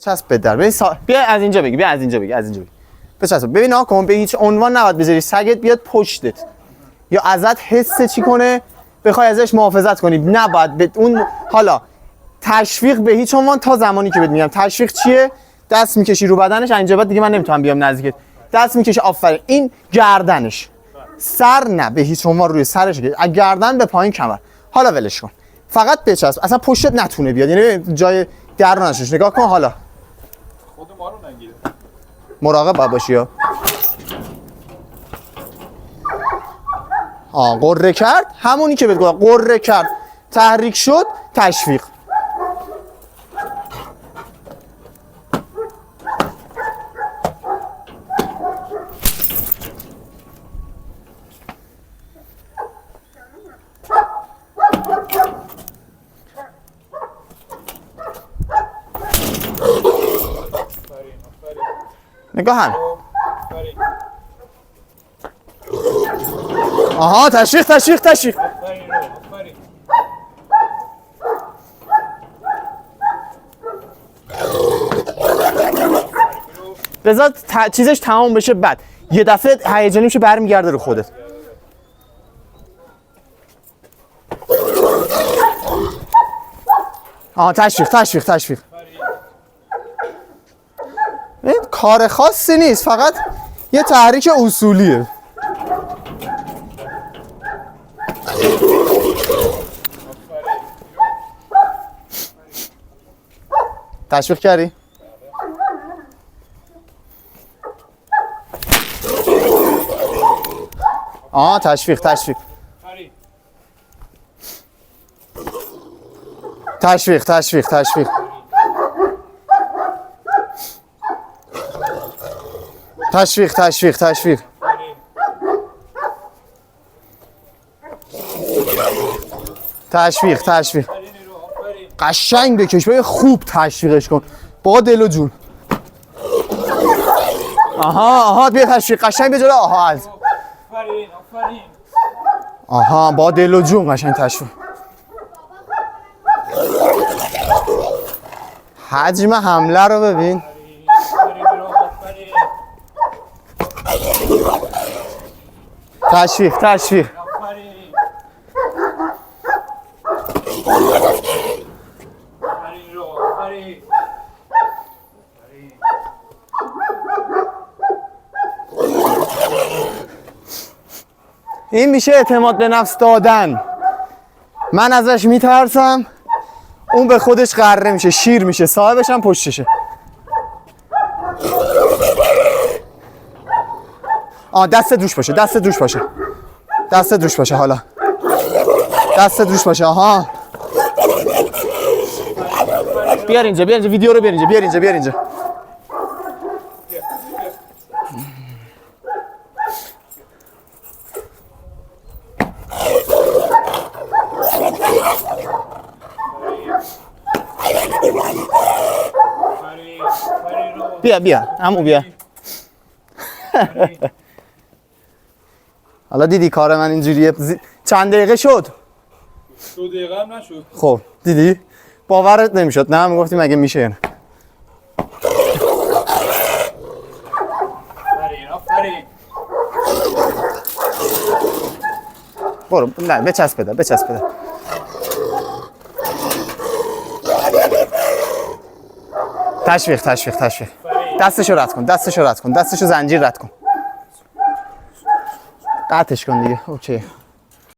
چسب به در. بیا از اینجا بگی، بیا از اینجا بگی، از اینجا بگی. بچسب. ببین آقا به هیچ عنوان نباید بذاری سگت بیاد پشتت یا ازت حس چی کنه بخوای ازش محافظت کنی. نباید به اون حالا تشویق به هیچ عنوان تا زمانی که بهت میگم تشویق چیه، دست میکشی رو بدنش، اینجا بعد دیگه من نمیتونم بیام نزدیکت، دست میکشی آفرین، این گردنش، سر نه به هیچ عنوان روی سرش، گردن به پایین کمر. حالا ولش کن، فقط بچسب، اصلا پشتت نتونه بیاد، یعنی جای در نشوش. نگاه کن حالا خود ما رو نگیره، مراقب باید باشی ها. قره کرد، همونی که بهت گفتم، قره کرد، تحریک شد، تشویق. نگاه هم. آها تشویق تشویق تشویق. بذار چیزش تمام بشه، بعد یه دفعه هیجانی میشه برمیگرده رو خودت. تشویق تشویق تشویق. این کار خاصی نیست، فقط یه تحریک اصولیه. تشویق کردی؟ تشویق تشویق تشویق تشویق تشویق تشویق تشویق تشویق تشویق تشویق. قشنگ بکش، ببین خوب تشویقش کن با دل و جون. بیا تشویق قشنگ بجوره. با دل و جون قشنگ تشویق. حجم حمله رو ببین. تشویق تشویق. این میشه اعتماد به نفس دادن. من ازش میترسم، اون به خودش غره میشه، شیر میشه، صاحبش هم پشتشه. دست دوش باشه، دست دوش باشه، دست دوش باشه. حالا دست دوش باشه. بیار اینجا، بیار اینجا، ویدیو رو بیار اینجا، بیار اینجا، بیار اینجا. بیا بیا عمو بیا. حالا دیدی کار من اینجوریه. چند دقیقه شد؟ 2 دقیقه هم نشد. خب دیدی باورت نمیشد، نه میگفتی مگه میشه یا نه. برو نه بچسب بده، بچسب بده. تشویق تشویق تشویق. دستشو رد کن، دستشو رد کن، دستشو زنجیر رد کن. قطعش کن دیگه. اوکی.